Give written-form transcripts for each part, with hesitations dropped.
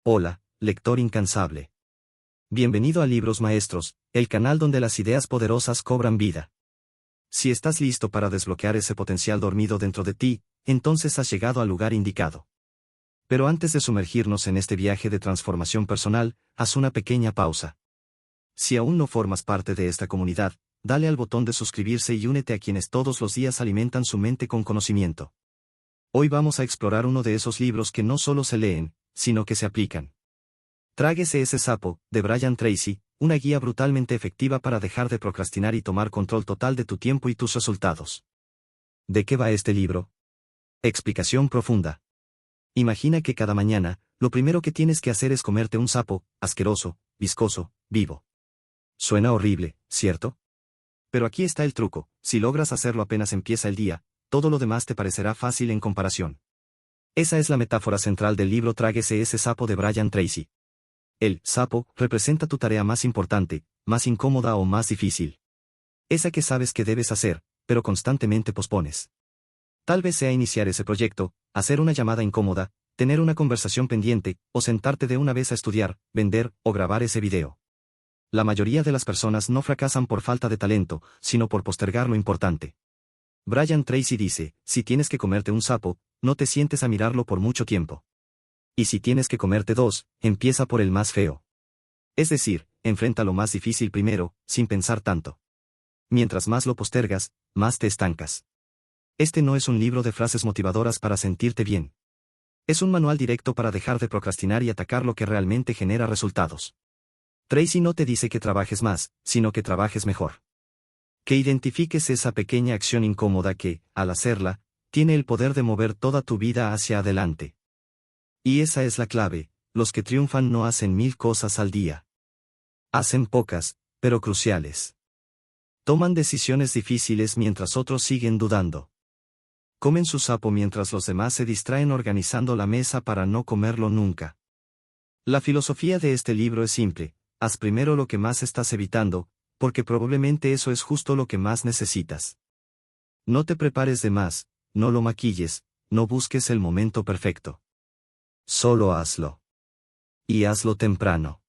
Hola, lector incansable. Bienvenido a Libros Maestros, el canal donde las ideas poderosas cobran vida. Si estás listo para desbloquear ese potencial dormido dentro de ti, entonces has llegado al lugar indicado. Pero antes de sumergirnos en este viaje de transformación personal, haz una pequeña pausa. Si aún no formas parte de esta comunidad, dale al botón de suscribirse y únete a quienes todos los días alimentan su mente con conocimiento. Hoy vamos a explorar uno de esos libros que no solo se leen, sino que se aplican. Tráguese ese sapo, de Brian Tracy, una guía brutalmente efectiva para dejar de procrastinar y tomar control total de tu tiempo y tus resultados. ¿De qué va este libro? Explicación profunda. Imagina que cada mañana, lo primero que tienes que hacer es comerte un sapo, asqueroso, viscoso, vivo. Suena horrible, ¿cierto? Pero aquí está el truco: si logras hacerlo apenas empieza el día, todo lo demás te parecerá fácil en comparación. Esa es la metáfora central del libro Tráguese ese sapo de Brian Tracy. El sapo representa tu tarea más importante, más incómoda o más difícil. Esa que sabes que debes hacer, pero constantemente pospones. Tal vez sea iniciar ese proyecto, hacer una llamada incómoda, tener una conversación pendiente, o sentarte de una vez a estudiar, vender o grabar ese video. La mayoría de las personas no fracasan por falta de talento, sino por postergar lo importante. Brian Tracy dice: si tienes que comerte un sapo, no te sientes a mirarlo por mucho tiempo. Y si tienes que comerte dos, empieza por el más feo. Es decir, enfrenta lo más difícil primero, sin pensar tanto. Mientras más lo postergas, más te estancas. Este no es un libro de frases motivadoras para sentirte bien. Es un manual directo para dejar de procrastinar y atacar lo que realmente genera resultados. Tracy no te dice que trabajes más, sino que trabajes mejor. Que identifiques esa pequeña acción incómoda que, al hacerla, tiene el poder de mover toda tu vida hacia adelante. Y esa es la clave: los que triunfan no hacen 1000 cosas al día. Hacen pocas, pero cruciales. Toman decisiones difíciles mientras otros siguen dudando. Comen su sapo mientras los demás se distraen organizando la mesa para no comerlo nunca. La filosofía de este libro es simple: haz primero lo que más estás evitando, porque probablemente eso es justo lo que más necesitas. No te prepares de más, no lo maquilles, no busques el momento perfecto. Solo hazlo. Y hazlo temprano.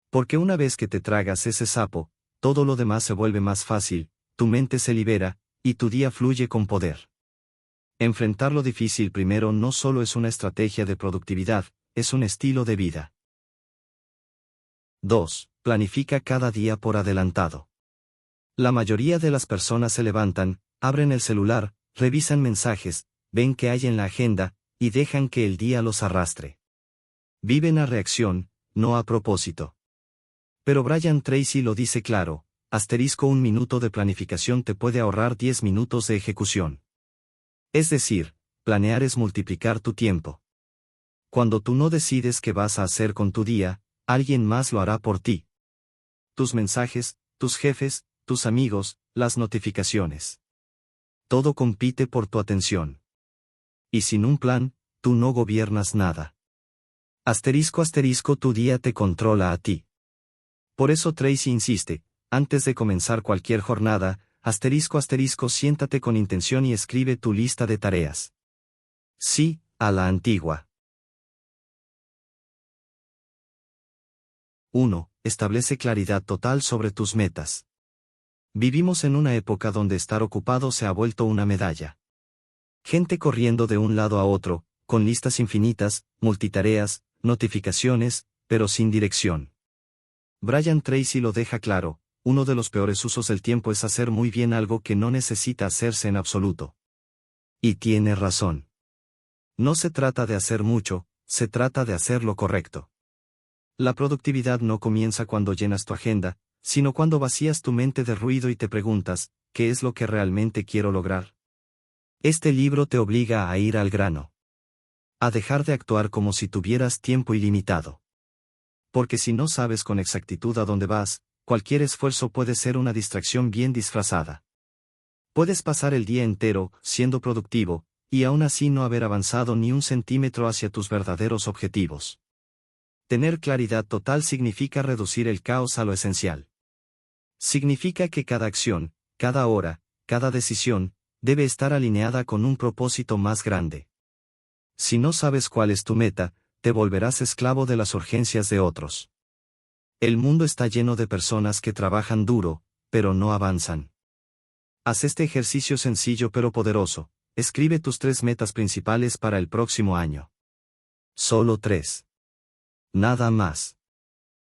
Porque una vez que te tragas ese sapo, todo lo demás se vuelve más fácil, tu mente se libera, y tu día fluye con poder. Enfrentar lo difícil primero no solo es una estrategia de productividad, es un estilo de vida. 2. Planifica cada día por adelantado. La mayoría de las personas se levantan, abren el celular, revisan mensajes, ven qué hay en la agenda, y dejan que el día los arrastre. Viven a reacción, no a propósito. Pero Brian Tracy lo dice claro: un minuto de planificación te puede ahorrar 10 minutos de ejecución. Es decir, planear es multiplicar tu tiempo. Cuando tú no decides qué vas a hacer con tu día, alguien más lo hará por ti. Tus mensajes, tus jefes, tus amigos, las notificaciones. Todo compite por tu atención. Y sin un plan, tú no gobiernas nada. Tu día te controla a ti. Por eso Tracy insiste: antes de comenzar cualquier jornada, siéntate con intención y escribe tu lista de tareas. Sí, a la antigua. 1. Establece claridad total sobre tus metas. Vivimos en una época donde estar ocupado se ha vuelto una medalla. Gente corriendo de un lado a otro, con listas infinitas, multitareas, notificaciones, pero sin dirección. Brian Tracy lo deja claro: uno de los peores usos del tiempo es hacer muy bien algo que no necesita hacerse en absoluto. Y tiene razón. No se trata de hacer mucho, se trata de hacer lo correcto. La productividad no comienza cuando llenas tu agenda, sino cuando vacías tu mente de ruido y te preguntas: ¿qué es lo que realmente quiero lograr? Este libro te obliga a ir al grano. A dejar de actuar como si tuvieras tiempo ilimitado. Porque si no sabes con exactitud a dónde vas, cualquier esfuerzo puede ser una distracción bien disfrazada. Puedes pasar el día entero siendo productivo, y aún así no haber avanzado ni un centímetro hacia tus verdaderos objetivos. Tener claridad total significa reducir el caos a lo esencial. Significa que cada acción, cada hora, cada decisión, debe estar alineada con un propósito más grande. Si no sabes cuál es tu meta, te volverás esclavo de las urgencias de otros. El mundo está lleno de personas que trabajan duro, pero no avanzan. Haz este ejercicio sencillo pero poderoso. Escribe tus 3 metas principales para el próximo año. Solo 3. Nada más.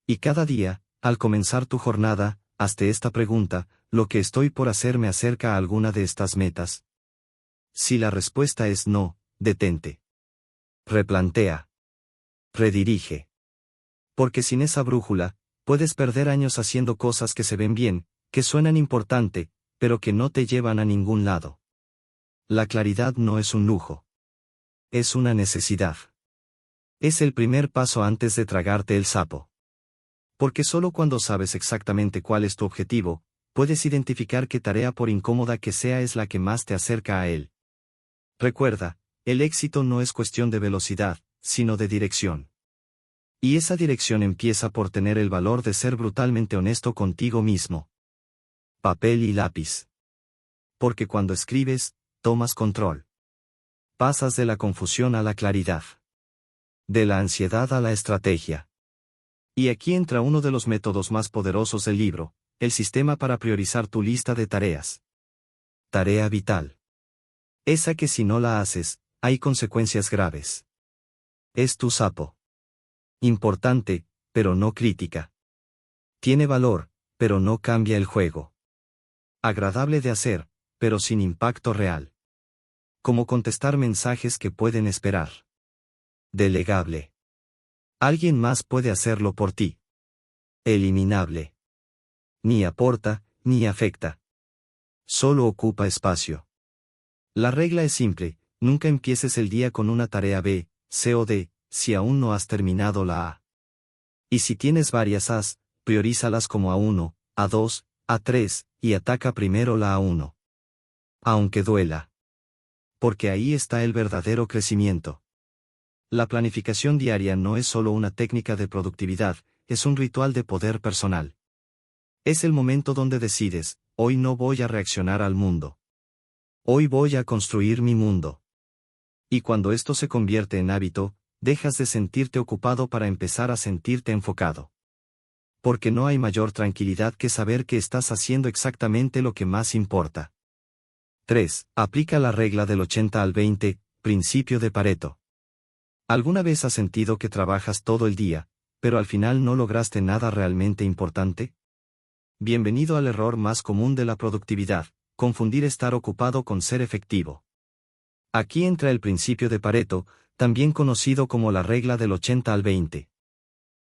Y cada día, al comenzar tu jornada, hazte esta pregunta: ¿lo que estoy por hacer me acerca a alguna de estas metas? Si la respuesta es no, detente. Replantea. Redirige. Porque sin esa brújula, puedes perder años haciendo cosas que se ven bien, que suenan importante, pero que no te llevan a ningún lado. La claridad no es un lujo. Es una necesidad. Es el primer paso antes de tragarte el sapo. Porque solo cuando sabes exactamente cuál es tu objetivo, puedes identificar qué tarea, por incómoda que sea, es la que más te acerca a él. Recuerda, el éxito no es cuestión de velocidad, sino de dirección. Y esa dirección empieza por tener el valor de ser brutalmente honesto contigo mismo. Papel y lápiz. Porque cuando escribes, tomas control. Pasas de la confusión a la claridad. De la ansiedad a la estrategia. Y aquí entra uno de los métodos más poderosos del libro: el sistema para priorizar tu lista de tareas. Tarea vital. Esa que si no la haces, hay consecuencias graves. Es tu sapo. Importante, pero no crítica. Tiene valor, pero no cambia el juego. Agradable de hacer, pero sin impacto real. Como contestar mensajes que pueden esperar. Delegable. Alguien más puede hacerlo por ti. Eliminable. Ni aporta, ni afecta. Solo ocupa espacio. La regla es simple: nunca empieces el día con una tarea B, C o D, si aún no has terminado la A. Y si tienes varias As, priorízalas como A1, A2, A3, y ataca primero la A1. Aunque duela. Porque ahí está el verdadero crecimiento. La planificación diaria no es solo una técnica de productividad, es un ritual de poder personal. Es el momento donde decides: hoy no voy a reaccionar al mundo. Hoy voy a construir mi mundo. Y cuando esto se convierte en hábito, dejas de sentirte ocupado para empezar a sentirte enfocado. Porque no hay mayor tranquilidad que saber que estás haciendo exactamente lo que más importa. 3. Aplica la regla del 80 al 20, principio de Pareto. ¿Alguna vez has sentido que trabajas todo el día, pero al final no lograste nada realmente importante? Bienvenido al error más común de la productividad: confundir estar ocupado con ser efectivo. Aquí entra el principio de Pareto, también conocido como la regla del 80 al 20.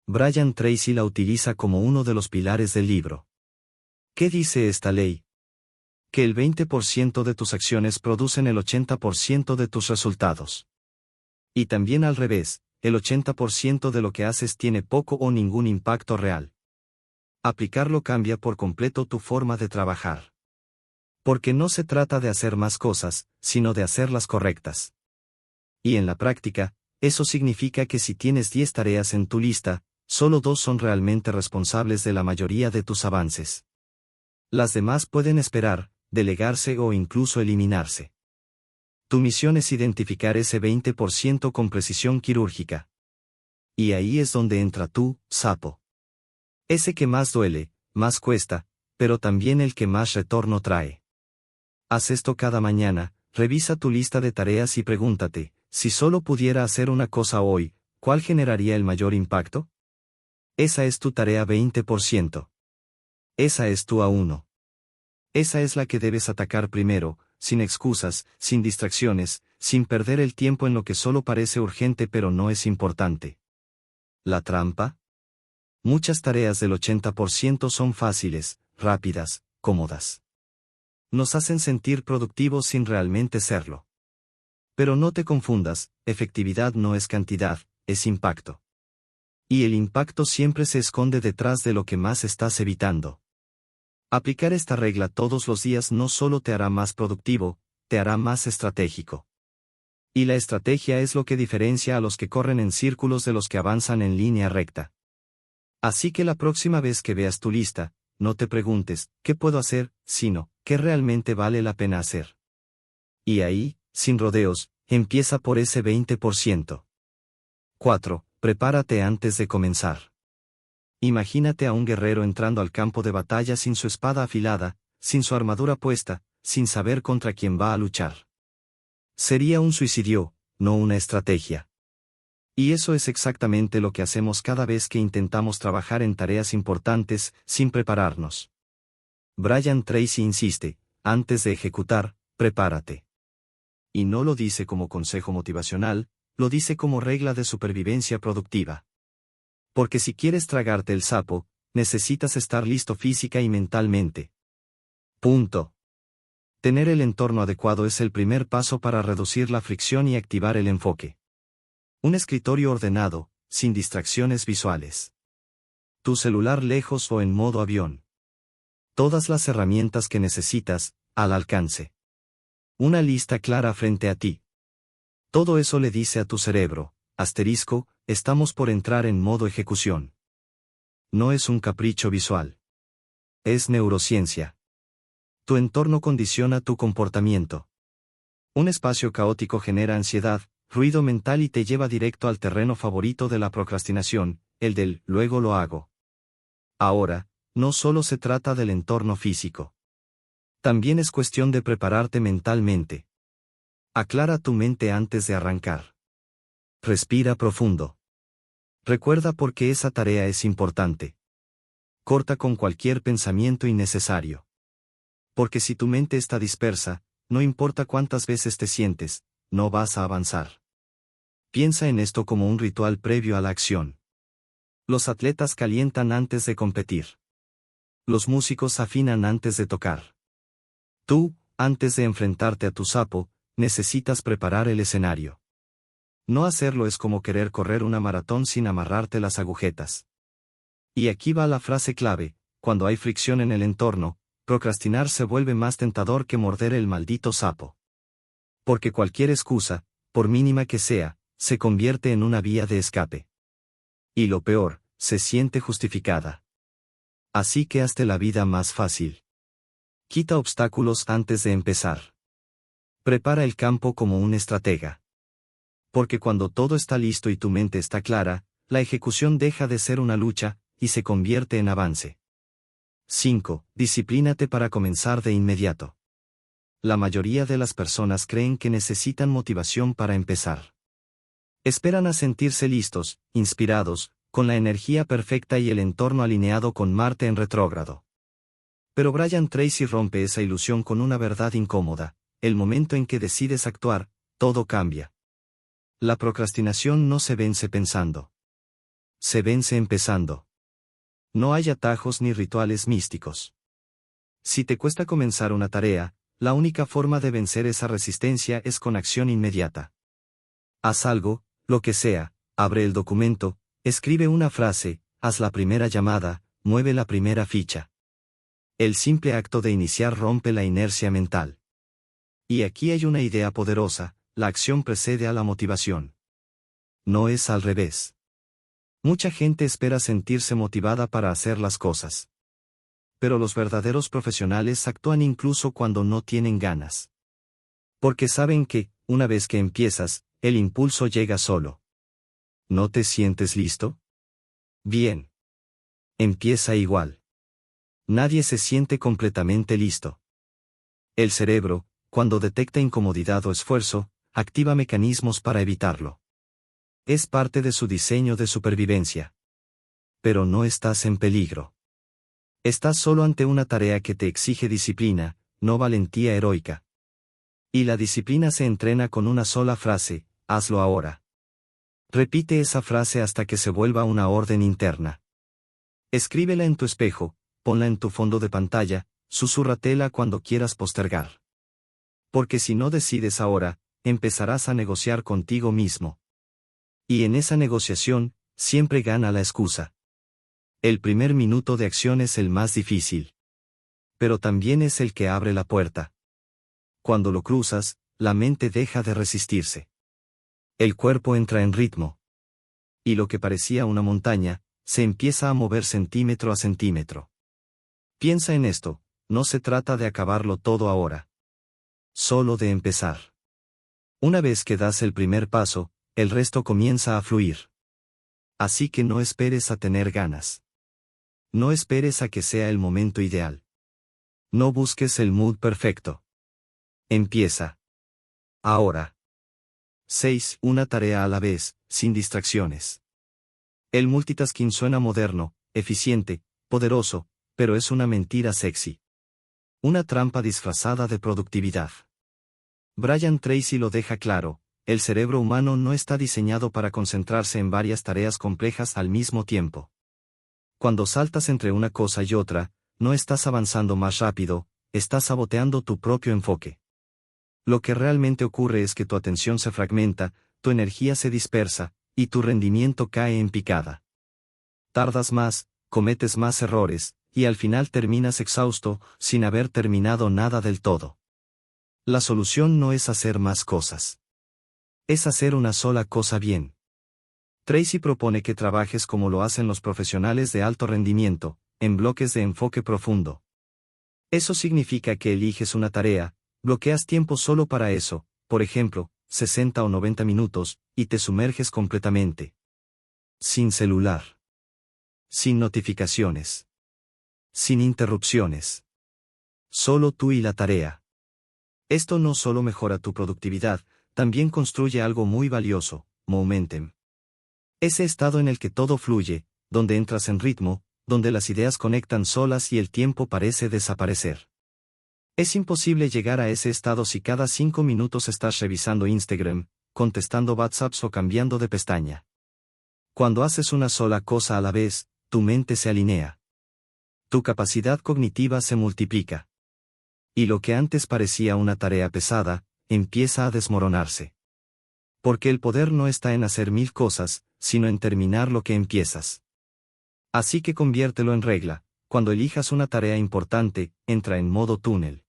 Brian Tracy la utiliza como uno de los pilares del libro. ¿Qué dice esta ley? Que el 20% de tus acciones producen el 80% de tus resultados. Y también al revés, el 80% de lo que haces tiene poco o ningún impacto real. Aplicarlo cambia por completo tu forma de trabajar. Porque no se trata de hacer más cosas, sino de hacerlas correctas. Y en la práctica, eso significa que si tienes 10 tareas en tu lista, solo 2 son realmente responsables de la mayoría de tus avances. Las demás pueden esperar, delegarse o incluso eliminarse. Tu misión es identificar ese 20% con precisión quirúrgica. Y ahí es donde entra tú, sapo. Ese que más duele, más cuesta, pero también el que más retorno trae. Haz esto cada mañana: revisa tu lista de tareas y pregúntate: si solo pudiera hacer una cosa hoy, ¿cuál generaría el mayor impacto? Esa es tu tarea 20%. Esa es tu A1. Esa es la que debes atacar primero, sin excusas, sin distracciones, sin perder el tiempo en lo que solo parece urgente pero no es importante. ¿La trampa? Muchas tareas del 80% son fáciles, rápidas, cómodas. Nos hacen sentir productivos sin realmente serlo. Pero no te confundas: efectividad no es cantidad, es impacto. Y el impacto siempre se esconde detrás de lo que más estás evitando. Aplicar esta regla todos los días no solo te hará más productivo, te hará más estratégico. Y la estrategia es lo que diferencia a los que corren en círculos de los que avanzan en línea recta. Así que la próxima vez que veas tu lista, no te preguntes: ¿qué puedo hacer?, sino: ¿qué realmente vale la pena hacer? Y ahí, sin rodeos, empieza por ese 20%. 4. Prepárate antes de comenzar. Imagínate a un guerrero entrando al campo de batalla sin su espada afilada, sin su armadura puesta, sin saber contra quién va a luchar. Sería un suicidio, no una estrategia. Y eso es exactamente lo que hacemos cada vez que intentamos trabajar en tareas importantes, sin prepararnos. Brian Tracy insiste, antes de ejecutar, prepárate. Y no lo dice como consejo motivacional, lo dice como regla de supervivencia productiva. Porque si quieres tragarte el sapo, necesitas estar listo física y mentalmente. Punto. Tener el entorno adecuado es el primer paso para reducir la fricción y activar el enfoque. Un escritorio ordenado, sin distracciones visuales. Tu celular lejos o en modo avión. Todas las herramientas que necesitas, al alcance. Una lista clara frente a ti. Todo eso le dice a tu cerebro, asterisco, estamos por entrar en modo ejecución. No es un capricho visual. Es neurociencia. Tu entorno condiciona tu comportamiento. Un espacio caótico genera ansiedad, ruido mental y te lleva directo al terreno favorito de la procrastinación, el del luego lo hago. Ahora, no solo se trata del entorno físico. También es cuestión de prepararte mentalmente. Aclara tu mente antes de arrancar. Respira profundo. Recuerda por qué esa tarea es importante. Corta con cualquier pensamiento innecesario. Porque si tu mente está dispersa, no importa cuántas veces te sientes, no vas a avanzar. Piensa en esto como un ritual previo a la acción. Los atletas calientan antes de competir. Los músicos afinan antes de tocar. Tú, antes de enfrentarte a tu sapo, necesitas preparar el escenario. No hacerlo es como querer correr una maratón sin amarrarte las agujetas. Y aquí va la frase clave, cuando hay fricción en el entorno, procrastinar se vuelve más tentador que morder el maldito sapo. Porque cualquier excusa, por mínima que sea, se convierte en una vía de escape. Y lo peor, se siente justificada. Así que hazte la vida más fácil. Quita obstáculos antes de empezar. Prepara el campo como un estratega. Porque cuando todo está listo y tu mente está clara, la ejecución deja de ser una lucha, y se convierte en avance. 5. Disciplínate para comenzar de inmediato. La mayoría de las personas creen que necesitan motivación para empezar. Esperan a sentirse listos, inspirados, con la energía perfecta y el entorno alineado con Marte en retrógrado. Pero Brian Tracy rompe esa ilusión con una verdad incómoda: el momento en que decides actuar, todo cambia. La procrastinación no se vence pensando. Se vence empezando. No hay atajos ni rituales místicos. Si te cuesta comenzar una tarea, la única forma de vencer esa resistencia es con acción inmediata. Haz algo, lo que sea, abre el documento, escribe una frase, haz la primera llamada, mueve la primera ficha. El simple acto de iniciar rompe la inercia mental. Y aquí hay una idea poderosa: la acción precede a la motivación. No es al revés. Mucha gente espera sentirse motivada para hacer las cosas. Pero los verdaderos profesionales actúan incluso cuando no tienen ganas. Porque saben que, una vez que empiezas, el impulso llega solo. ¿No te sientes listo? Bien. Empieza igual. Nadie se siente completamente listo. El cerebro, cuando detecta incomodidad o esfuerzo, activa mecanismos para evitarlo. Es parte de su diseño de supervivencia. Pero no estás en peligro. Estás solo ante una tarea que te exige disciplina, no valentía heroica. Y la disciplina se entrena con una sola frase: hazlo ahora. Repite esa frase hasta que se vuelva una orden interna. Escríbela en tu espejo, ponla en tu fondo de pantalla, susúrratela cuando quieras postergar. Porque si no decides ahora, empezarás a negociar contigo mismo. Y en esa negociación, siempre gana la excusa. El primer minuto de acción es el más difícil. Pero también es el que abre la puerta. Cuando lo cruzas, la mente deja de resistirse. El cuerpo entra en ritmo. Y lo que parecía una montaña, se empieza a mover centímetro a centímetro. Piensa en esto: no se trata de acabarlo todo ahora. Solo de empezar. Una vez que das el primer paso, el resto comienza a fluir. Así que no esperes a tener ganas. No esperes a que sea el momento ideal. No busques el mood perfecto. Empieza. Ahora. 6. Una tarea a la vez, sin distracciones. El multitasking suena moderno, eficiente, poderoso, pero es una mentira sexy. Una trampa disfrazada de productividad. Brian Tracy lo deja claro, el cerebro humano no está diseñado para concentrarse en varias tareas complejas al mismo tiempo. Cuando saltas entre una cosa y otra, no estás avanzando más rápido, estás saboteando tu propio enfoque. Lo que realmente ocurre es que tu atención se fragmenta, tu energía se dispersa, y tu rendimiento cae en picada. Tardas más, cometes más errores, y al final terminas exhausto, sin haber terminado nada del todo. La solución no es hacer más cosas. Es hacer una sola cosa bien. Tracy propone que trabajes como lo hacen los profesionales de alto rendimiento, en bloques de enfoque profundo. Eso significa que eliges una tarea, bloqueas tiempo solo para eso, por ejemplo, 60 o 90 minutos, y te sumerges completamente. Sin celular. Sin notificaciones. Sin interrupciones. Solo tú y la tarea. Esto no solo mejora tu productividad, también construye algo muy valioso, momentum. Ese estado en el que todo fluye, donde entras en ritmo, donde las ideas conectan solas y el tiempo parece desaparecer. Es imposible llegar a ese estado si cada 5 minutos estás revisando Instagram, contestando WhatsApps o cambiando de pestaña. Cuando haces una sola cosa a la vez, tu mente se alinea. Tu capacidad cognitiva se multiplica. Y lo que antes parecía una tarea pesada, empieza a desmoronarse. Porque el poder no está en hacer 1000 cosas, sino en terminar lo que empiezas. Así que conviértelo en regla, cuando elijas una tarea importante, entra en modo túnel.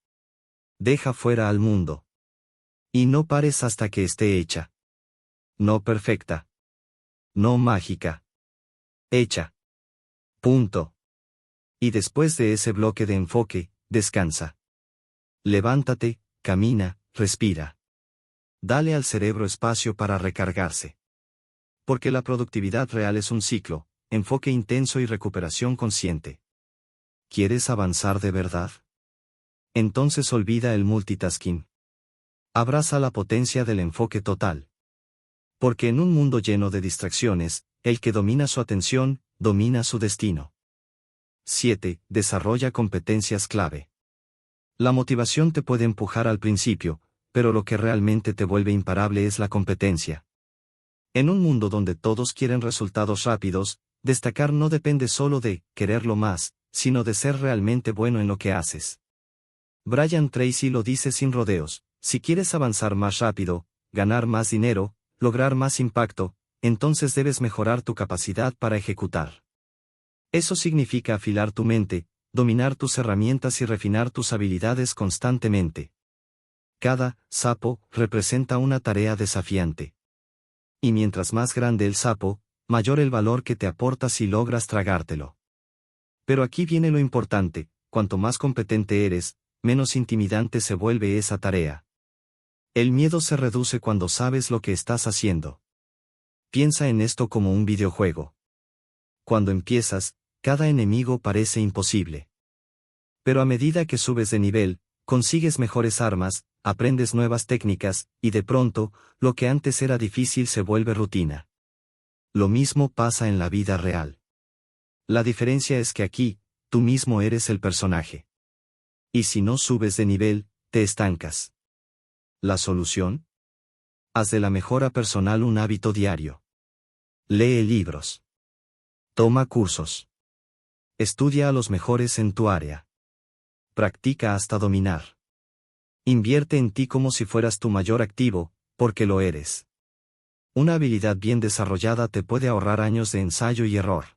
Deja fuera al mundo. Y no pares hasta que esté hecha. No perfecta. No mágica. Hecha. Punto. Y después de ese bloque de enfoque, descansa. Levántate, camina, respira. Dale al cerebro espacio para recargarse. Porque la productividad real es un ciclo, enfoque intenso y recuperación consciente. ¿Quieres avanzar de verdad? Entonces olvida el multitasking. Abraza la potencia del enfoque total. Porque en un mundo lleno de distracciones, el que domina su atención, domina su destino. 7. Desarrolla competencias clave. La motivación te puede empujar al principio, pero lo que realmente te vuelve imparable es la competencia. En un mundo donde todos quieren resultados rápidos, destacar no depende solo de quererlo más, sino de ser realmente bueno en lo que haces. Brian Tracy lo dice sin rodeos: si quieres avanzar más rápido, ganar más dinero, lograr más impacto, entonces debes mejorar tu capacidad para ejecutar. Eso significa afilar tu mente, dominar tus herramientas y refinar tus habilidades constantemente. Cada sapo representa una tarea desafiante. Y mientras más grande el sapo, mayor el valor que te aporta si logras tragártelo. Pero aquí viene lo importante: cuanto más competente eres, menos intimidante se vuelve esa tarea. El miedo se reduce cuando sabes lo que estás haciendo. Piensa en esto como un videojuego. Cuando empiezas, cada enemigo parece imposible. Pero a medida que subes de nivel, consigues mejores armas, aprendes nuevas técnicas, y de pronto, lo que antes era difícil se vuelve rutina. Lo mismo pasa en la vida real. La diferencia es que aquí, tú mismo eres el personaje. Y si no subes de nivel, te estancas. ¿La solución? Haz de la mejora personal un hábito diario. Lee libros. Toma cursos. Estudia a los mejores en tu área. Practica hasta dominar. Invierte en ti como si fueras tu mayor activo, porque lo eres. Una habilidad bien desarrollada te puede ahorrar años de ensayo y error.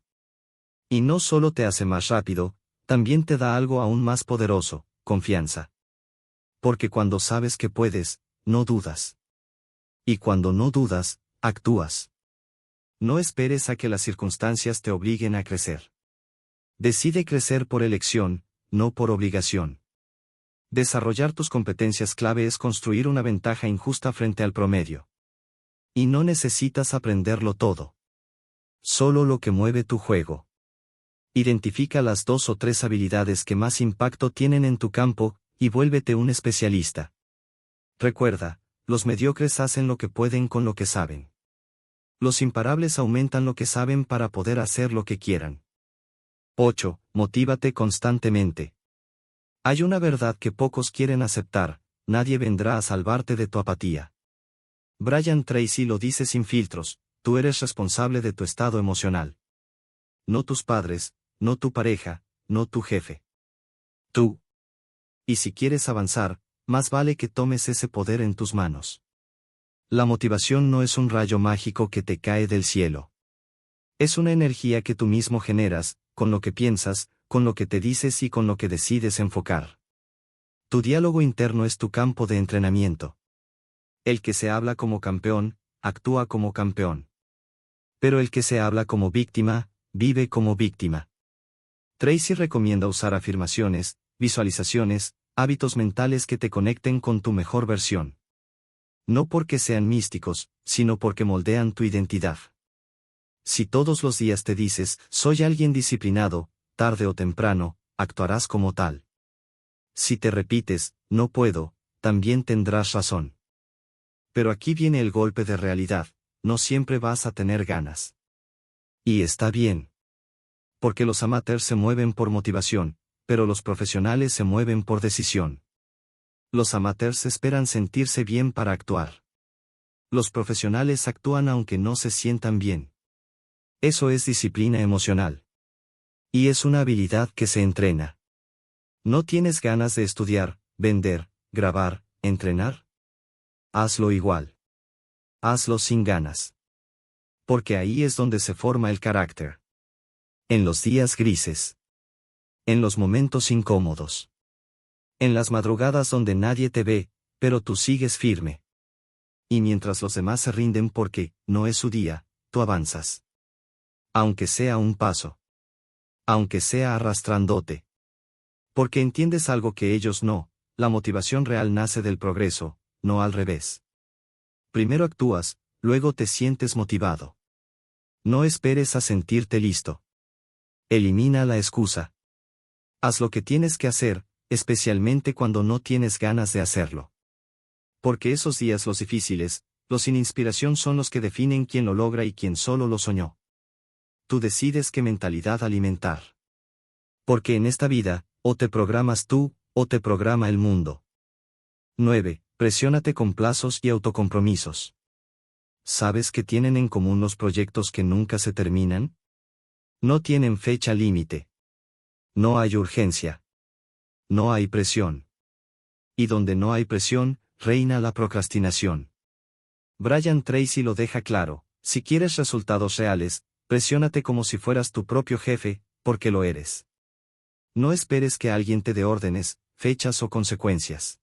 Y no solo te hace más rápido, también te da algo aún más poderoso: confianza. Porque cuando sabes que puedes, no dudas. Y cuando no dudas, actúas. No esperes a que las circunstancias te obliguen a crecer. Decide crecer por elección, no por obligación. Desarrollar tus competencias clave es construir una ventaja injusta frente al promedio. Y no necesitas aprenderlo todo. solo lo que mueve tu juego. Identifica las 2 o 3 habilidades que más impacto tienen en tu campo, y vuélvete un especialista. Recuerda, los mediocres hacen lo que pueden con lo que saben. Los imparables aumentan lo que saben para poder hacer lo que quieran. 8. Motívate constantemente. Hay una verdad que pocos quieren aceptar: nadie vendrá a salvarte de tu apatía. Brian Tracy lo dice sin filtros: tú eres responsable de tu estado emocional. No tus padres, no tu pareja, no tu jefe. Tú. Y si quieres avanzar, más vale que tomes ese poder en tus manos. La motivación no es un rayo mágico que te cae del cielo. Es una energía que tú mismo generas, con lo que piensas, con lo que te dices y con lo que decides enfocar. Tu diálogo interno es tu campo de entrenamiento. El que se habla como campeón, actúa como campeón. Pero el que se habla como víctima, vive como víctima. Tracy recomienda usar afirmaciones, visualizaciones, hábitos mentales que te conecten con tu mejor versión. No porque sean místicos, sino porque moldean tu identidad. Si todos los días te dices: soy alguien disciplinado, tarde o temprano, actuarás como tal. Si te repites: no puedo, también tendrás razón. Pero aquí viene el golpe de realidad: no siempre vas a tener ganas. Y está bien. Porque los amateurs se mueven por motivación, pero los profesionales se mueven por decisión. Los amateurs esperan sentirse bien para actuar. Los profesionales actúan aunque no se sientan bien. Eso es disciplina emocional. Y es una habilidad que se entrena. ¿No tienes ganas de estudiar, vender, grabar, entrenar? Hazlo igual. Hazlo sin ganas. Porque ahí es donde se forma el carácter. En los días grises. En los momentos incómodos. En las madrugadas donde nadie te ve, pero tú sigues firme. Y mientras los demás se rinden porque no es su día, tú avanzas. Aunque sea un paso. Aunque sea arrastrándote. Porque entiendes algo que ellos no: la motivación real nace del progreso, no al revés. Primero actúas, luego te sientes motivado. No esperes a sentirte listo. Elimina la excusa. Haz lo que tienes que hacer, especialmente cuando no tienes ganas de hacerlo. Porque esos días los difíciles, los sin inspiración, son los que definen quién lo logra y quién solo lo soñó. Tú decides qué mentalidad alimentar. Porque en esta vida, o te programas tú, o te programa el mundo. 9. Presiónate con plazos y autocompromisos. ¿Sabes qué tienen en común los proyectos que nunca se terminan? No tienen fecha límite. No hay urgencia. No hay presión. Y donde no hay presión, reina la procrastinación. Brian Tracy lo deja claro: si quieres resultados reales, presiónate como si fueras tu propio jefe, porque lo eres. No esperes que alguien te dé órdenes, fechas o consecuencias.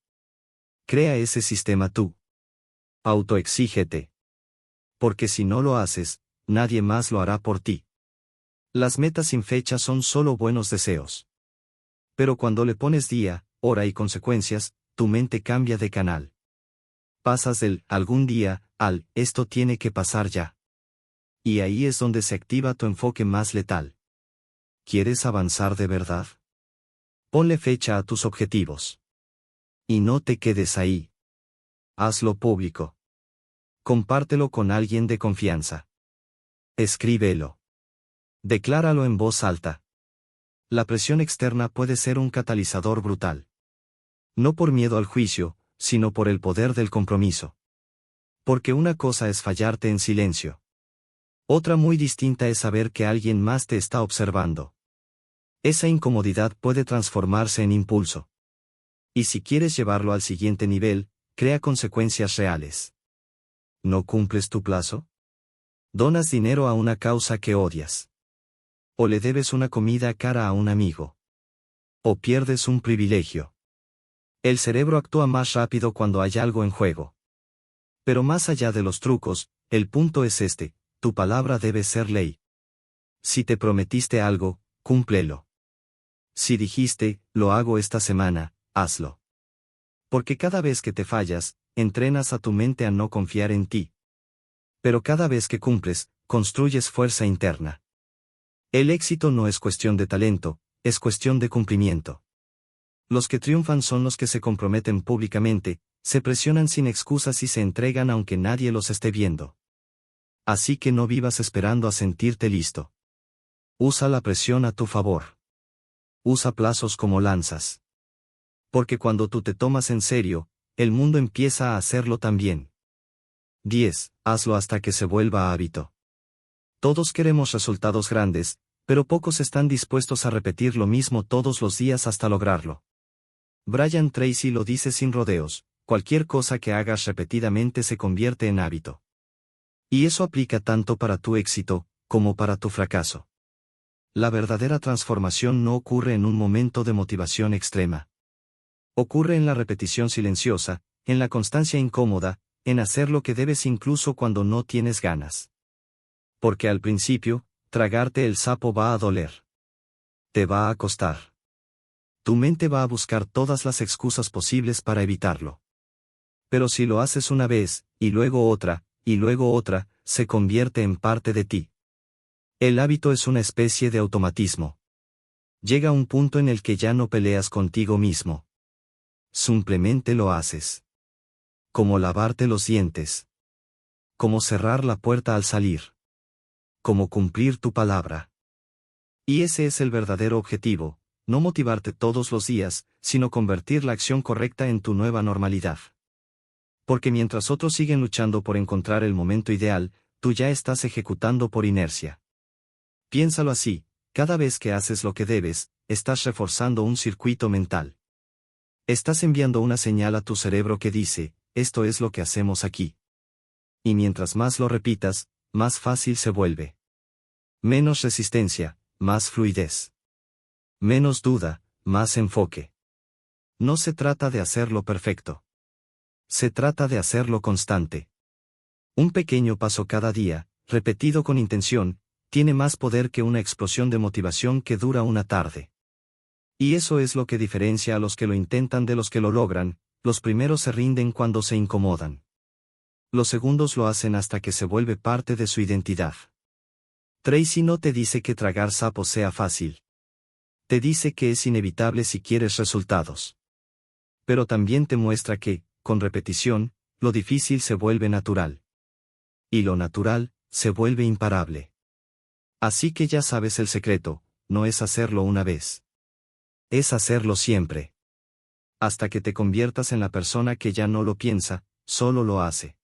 Crea ese sistema tú. Autoexígete. Porque si no lo haces, nadie más lo hará por ti. Las metas sin fecha son solo buenos deseos. Pero cuando le pones día, hora y consecuencias, tu mente cambia de canal. Pasas del algún día al esto tiene que pasar ya. Y ahí es donde se activa tu enfoque más letal. ¿Quieres avanzar de verdad? Ponle fecha a tus objetivos. Y no te quedes ahí. Hazlo público. Compártelo con alguien de confianza. Escríbelo. Decláralo en voz alta. La presión externa puede ser un catalizador brutal. No por miedo al juicio, sino por el poder del compromiso. Porque una cosa es fallarte en silencio. Otra muy distinta es saber que alguien más te está observando. Esa incomodidad puede transformarse en impulso. Y si quieres llevarlo al siguiente nivel, crea consecuencias reales. ¿No cumples tu plazo? ¿Donas dinero a una causa que odias? ¿O le debes una comida cara a un amigo? ¿O pierdes un privilegio? El cerebro actúa más rápido cuando hay algo en juego. Pero más allá de los trucos, el punto es este: tu palabra debe ser ley. Si te prometiste algo, cúmplelo. Si dijiste, lo hago esta semana, hazlo. Porque cada vez que te fallas, entrenas a tu mente a no confiar en ti. Pero cada vez que cumples, construyes fuerza interna. El éxito no es cuestión de talento, es cuestión de cumplimiento. Los que triunfan son los que se comprometen públicamente, se presionan sin excusas y se entregan aunque nadie los esté viendo. Así que no vivas esperando a sentirte listo. Usa la presión a tu favor. Usa plazos como lanzas. Porque cuando tú te tomas en serio, el mundo empieza a hacerlo también. 10. Hazlo hasta que se vuelva hábito. Todos queremos resultados grandes, pero pocos están dispuestos a repetir lo mismo todos los días hasta lograrlo. Brian Tracy lo dice sin rodeos: cualquier cosa que hagas repetidamente se convierte en hábito. Y eso aplica tanto para tu éxito, como para tu fracaso. La verdadera transformación no ocurre en un momento de motivación extrema. Ocurre en la repetición silenciosa, en la constancia incómoda, en hacer lo que debes incluso cuando no tienes ganas. Porque al principio, tragarte el sapo va a doler. Te va a costar. Tu mente va a buscar todas las excusas posibles para evitarlo. Pero si lo haces una vez, y luego otra, se convierte en parte de ti. El hábito es una especie de automatismo. Llega un punto en el que ya no peleas contigo mismo. Simplemente lo haces. Como lavarte los dientes. Como cerrar la puerta al salir. Como cumplir tu palabra. Y ese es el verdadero objetivo, no motivarte todos los días, sino convertir la acción correcta en tu nueva normalidad. Porque mientras otros siguen luchando por encontrar el momento ideal, tú ya estás ejecutando por inercia. Piénsalo así: cada vez que haces lo que debes, estás reforzando un circuito mental. Estás enviando una señal a tu cerebro que dice: esto es lo que hacemos aquí. Y mientras más lo repitas, más fácil se vuelve. Menos resistencia, más fluidez. Menos duda, más enfoque. No se trata de hacerlo perfecto. Se trata de hacerlo constante. Un pequeño paso cada día, repetido con intención, tiene más poder que una explosión de motivación que dura una tarde. Y eso es lo que diferencia a los que lo intentan de los que lo logran: los primeros se rinden cuando se incomodan. Los segundos lo hacen hasta que se vuelve parte de su identidad. Tracy no te dice que tragar sapos sea fácil. Te dice que es inevitable si quieres resultados. Pero también te muestra que, con repetición, lo difícil se vuelve natural. Y lo natural, se vuelve imparable. Así que ya sabes el secreto: no es hacerlo una vez. Es hacerlo siempre. Hasta que te conviertas en la persona que ya no lo piensa, solo lo hace.